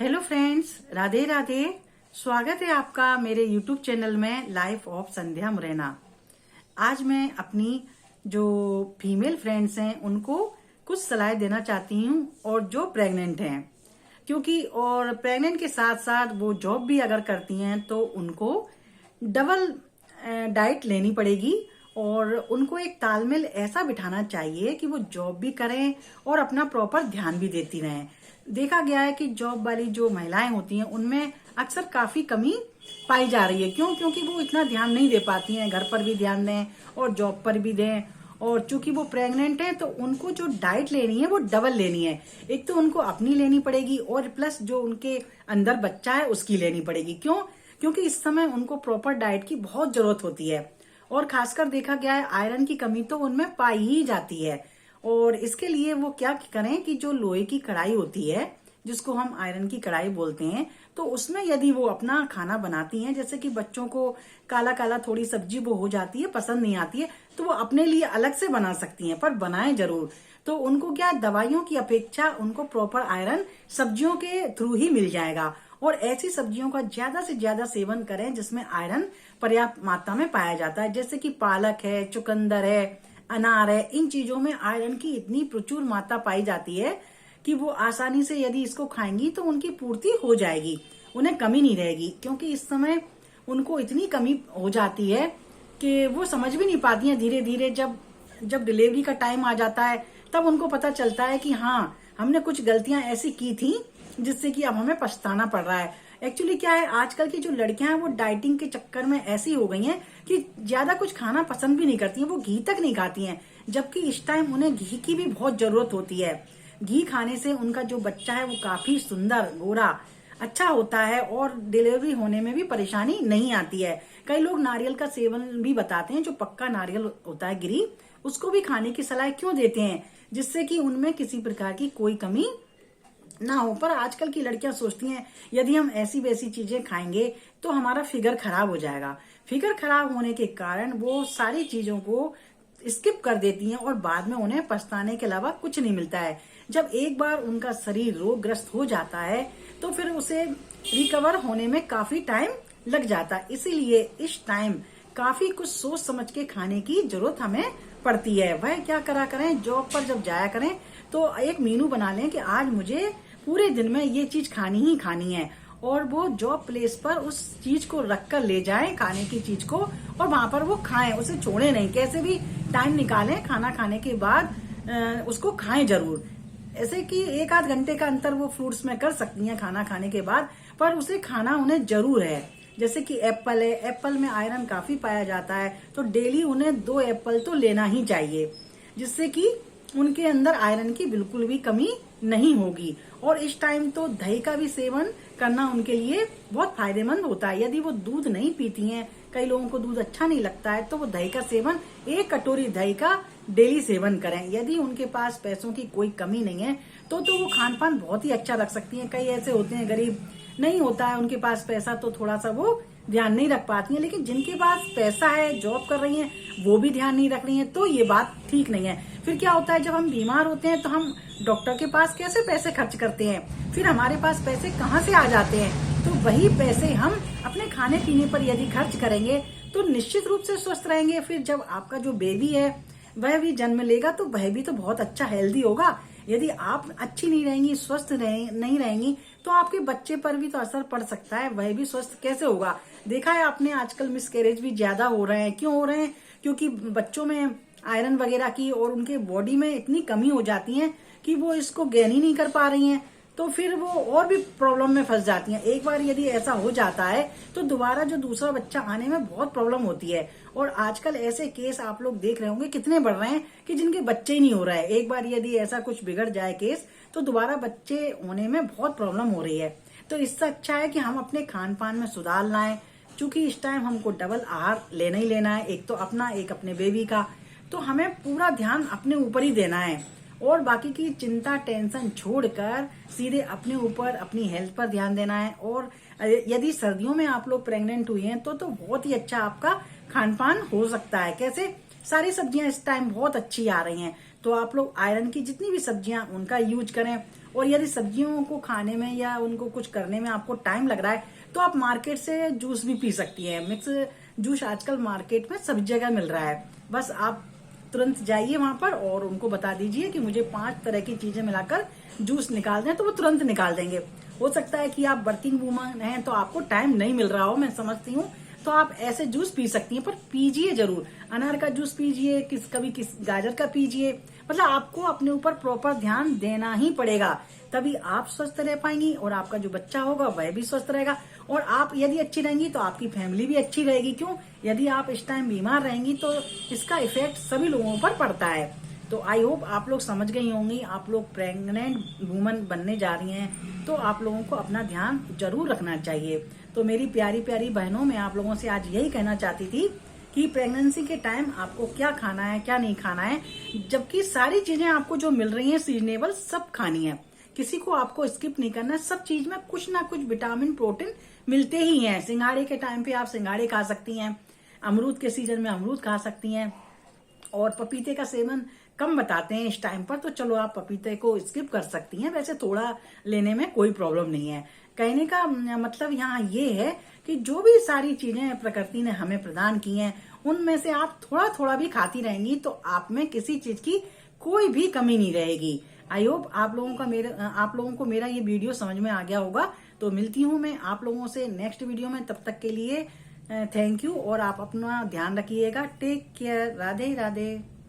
Hello friends, Radhe Radhe. स्वागत है आपका मेरे यूट्यूब चैनल में लाइफ ऑफ संध्या मुरैना। आज मैं अपनी जो फीमेल फ्रेंड्स हैं उनको कुछ सलाह देना चाहती हूँ, और जो प्रेग्नेंट हैं, क्योंकि और प्रेग्नेंट के साथ साथ वो जॉब भी अगर करती हैं तो उनको डबल डाइट लेनी पड़ेगी, और उनको एक तालमेल ऐसा बिठाना चाहिए कि वो जॉब भी करें और अपना प्रॉपर ध्यान भी देती रहें। देखा गया है कि जॉब वाली जो महिलाएं होती हैं उनमें अक्सर काफी कमी पाई जा रही है। क्यों? क्योंकि वो इतना ध्यान नहीं दे पाती हैं, घर पर भी ध्यान दें और जॉब पर भी दें। और चूंकि वो प्रेग्नेंट है तो उनको जो डाइट लेनी है वो डबल लेनी है। एक तो उनको अपनी लेनी पड़ेगी और प्लस जो उनके अंदर बच्चा है उसकी लेनी पड़ेगी। क्यों? क्योंकि इस समय उनको प्रॉपर डाइट की बहुत जरूरत होती है, और खासकर देखा गया है आयरन की कमी तो उनमें पाई ही जाती है। और इसके लिए वो क्या करें कि जो लोहे की कढ़ाई होती है, जिसको हम आयरन की कढ़ाई बोलते हैं, तो उसमें यदि वो अपना खाना बनाती हैं, जैसे कि बच्चों को काला काला थोड़ी सब्जी वो हो जाती है, पसंद नहीं आती है, तो वो अपने लिए अलग से बना सकती हैं, पर बनाएं जरूर। तो उनको क्या, दवाइयों की अपेक्षा उनको प्रॉपर आयरन सब्जियों के थ्रू ही मिल जाएगा। और ऐसी सब्जियों का ज्यादा से ज्यादा सेवन करें जिसमें आयरन पर्याप्त मात्रा में पाया जाता है, जैसे कि पालक है, चुकंदर है, अनार है। इन चीजों में आयरन की इतनी प्रचुर मात्रा पाई जाती है कि वो आसानी से यदि इसको खाएंगी तो उनकी पूर्ति हो जाएगी, उन्हें कमी नहीं रहेगी। क्योंकि इस समय उनको इतनी कमी हो जाती है कि वो समझ भी नहीं पाती हैं। धीरे धीरे जब डिलीवरी का टाइम आ जाता है तब उनको पता चलता है कि हाँ, हमने कुछ गलतियां ऐसी की थी जिससे कि अब हमें पछताना पड़ रहा है। एक्चुअली क्या है, आजकल की जो लड़कियां हैं वो डाइटिंग के चक्कर में ऐसी हो गई हैं कि ज्यादा कुछ खाना पसंद भी नहीं करती हैं, वो घी तक नहीं खाती हैं, जबकि इस टाइम उन्हें घी की भी बहुत जरूरत होती है। घी खाने से उनका जो बच्चा है वो काफी सुंदर, गोरा, अच्छा होता है, और डिलीवरी होने में भी परेशानी नहीं आती है। कई लोग नारियल का सेवन भी बताते हैं, जो पक्का नारियल होता है गिरी, उसको भी खाने की सलाह क्यों देते हैं, जिससे कि उनमें किसी प्रकार की कोई कमी ना हो। पर आजकल की लड़कियां सोचती हैं यदि हम ऐसी वैसी चीजें खाएंगे तो हमारा फिगर खराब हो जाएगा। फिगर खराब होने के कारण वो सारी चीजों को स्किप कर देती हैं, और बाद में उन्हें पछताने के अलावा कुछ नहीं मिलता है। जब एक बार उनका शरीर रोगग्रस्त हो जाता है तो फिर उसे रिकवर होने में काफी टाइम लग जाता है। इसीलिए इस टाइम काफी कुछ सोच समझ के खाने की जरूरत हमें पड़ती है। वह क्या करा करें, जॉब पर जब जाया करें तो एक मेनू बना लें कि आज मुझे पूरे दिन में ये चीज खानी ही खानी है, और वो जॉब प्लेस पर उस चीज को रख कर ले जाएं, खाने की चीज को, और वहां पर वो खाएं, उसे छोड़े नहीं। कैसे भी टाइम निकालें, खाना खाने के बाद उसको खाएं जरूर। ऐसे कि 1 आध घंटे का अंतर वो फ्रूट्स में कर सकती हैं खाना खाने के बाद, पर उसे खाना उन्हें जरूर है। जैसे कि एप्पल है, एप्पल में आयरन काफी पाया जाता है, तो डेली उन्हें 2 एप्पल तो लेना ही चाहिए, जिससे कि उनके अंदर आयरन की बिल्कुल भी कमी नहीं होगी। और इस टाइम तो दही का भी सेवन करना उनके लिए बहुत फायदेमंद होता है। यदि वो दूध नहीं पीती हैं, कई लोगों को दूध अच्छा नहीं लगता है, तो वो दही का सेवन, 1 कटोरी दही का डेली सेवन करें। यदि उनके पास पैसों की कोई कमी नहीं है तो वो खान पान बहुत ही अच्छा रख सकती हैं। कई ऐसे होते हैं, गरीब नहीं होता है उनके पास पैसा, तो थोड़ा सा वो ध्यान नहीं रख पाती हैं। लेकिन जिनके पास पैसा है, जॉब कर रही हैं, वो भी ध्यान नहीं रख रही हैं, तो ये बात ठीक नहीं है। फिर क्या होता है, जब हम बीमार होते हैं तो हम डॉक्टर के पास कैसे पैसे खर्च करते हैं, फिर हमारे पास पैसे कहाँ से आ जाते हैं। तो वही पैसे हम अपने खाने पीने पर यदि खर्च करेंगे तो निश्चित रूप से स्वस्थ रहेंगे। फिर जब आपका जो बेबी है वह भी जन्म लेगा तो वह भी तो बहुत अच्छा हेल्दी होगा। यदि आप अच्छी नहीं रहेंगी, स्वस्थ नहीं रहेंगी, तो आपके बच्चे पर भी तो असर पड़ सकता है, वह भी स्वस्थ कैसे होगा। देखा है आपने, आजकल मिसकैरेज भी ज्यादा हो रहे हैं। क्यों हो रहे हैं? क्योंकि बच्चों में आयरन वगैरह की और उनके बॉडी में इतनी कमी हो जाती है कि वो इसको गेन ही नहीं कर पा रही हैं, तो फिर वो और भी प्रॉब्लम में फंस जाती हैं। एक बार यदि ऐसा हो जाता है तो दोबारा जो दूसरा बच्चा आने में बहुत प्रॉब्लम होती है। और आजकल ऐसे केस आप लोग देख रहे होंगे कितने बढ़ रहे हैं कि जिनके बच्चे ही नहीं हो रहा है। एक बार यदि ऐसा कुछ बिगड़ जाए केस, तो दोबारा बच्चे होने में बहुत प्रॉब्लम हो रही है। तो इससे अच्छा है कि हम अपने खान पान में सुधार लाएं। चूंकि इस टाइम हमको डबल आहार लेना ही लेना है, एक तो अपना, एक अपने बेबी का, तो हमें पूरा ध्यान अपने ऊपर ही देना है, और बाकी की चिंता टेंशन छोड़कर सीधे अपने ऊपर, अपनी हेल्थ पर ध्यान देना है। और यदि सर्दियों में आप लोग प्रेग्नेंट हुई हैं तो बहुत ही अच्छा आपका खान पान हो सकता है। कैसे? सारी सब्जियां इस टाइम बहुत अच्छी आ रही हैं, तो आप लोग आयरन की जितनी भी सब्जियां उनका यूज करें। और यदि सब्जियों को खाने में या उनको कुछ करने में आपको टाइम लग रहा है तो आप मार्केट से जूस भी पी सकती हैं। मिक्स जूस आजकल मार्केट में सभी जगह मिल रहा है। बस आप तुरंत जाइए वहां पर और उनको बता दीजिए कि मुझे 5 तरह की चीजें मिलाकर जूस निकाल दें, तो वो तुरंत निकाल देंगे। हो सकता है कि आप वर्किंग वूमन हैं तो आपको टाइम नहीं मिल रहा हो, मैं समझती हूँ, तो आप ऐसे जूस पी सकती हैं, पर पीजिए जरूर। अनार का जूस पीजिए, कभी गाजर का पीजिए। मतलब आपको अपने ऊपर प्रॉपर ध्यान देना ही पड़ेगा, तभी आप स्वस्थ रह पाएंगी और आपका जो बच्चा होगा वह भी स्वस्थ रहेगा। और आप यदि अच्छी रहेंगी तो आपकी फैमिली भी अच्छी रहेगी। क्यों? यदि आप इस टाइम बीमार रहेंगी तो इसका इफेक्ट सभी लोगों पर पड़ता है। तो आई होप आप लोग समझ गई होंगी। आप लोग प्रेग्नेंट वुमन बनने जा रही हैं तो आप लोगों को अपना ध्यान जरूर रखना चाहिए। तो मेरी प्यारी प्यारी बहनों, मैं आप लोगों से आज यही कहना चाहती थी कि प्रेगनेंसी के टाइम आपको क्या खाना है क्या नहीं खाना है, जबकि सारी चीजें आपको जो मिल रही हैं सीजनेबल सब खानी है। किसी को आपको स्किप नहीं करना है। सब चीज में कुछ ना कुछ विटामिन प्रोटीन मिलते ही हैं। सिंघाड़े के टाइम पे आप सिंघाड़े खा सकती हैं, अमरूद के सीजन में अमरूद खा सकती हैं, और पपीते का सेवन कम बताते हैं इस टाइम पर, तो चलो आप पपीते को स्किप कर सकती हैं। वैसे थोड़ा लेने में कोई प्रॉब्लम नहीं है। कहने का मतलब यहाँ ये है कि जो भी सारी चीजें प्रकृति ने हमें प्रदान की हैं उनमें से आप थोड़ा थोड़ा भी खाती रहेंगी तो आप में किसी चीज की कोई भी कमी नहीं रहेगी। आई होप आप लोगों को मेरा ये वीडियो समझ में आ गया होगा। तो मिलती हूँ मैं आप लोगों से नेक्स्ट वीडियो में। तब तक के लिए थैंक यू, और आप अपना ध्यान रखिएगा। Take care. राधे राधे।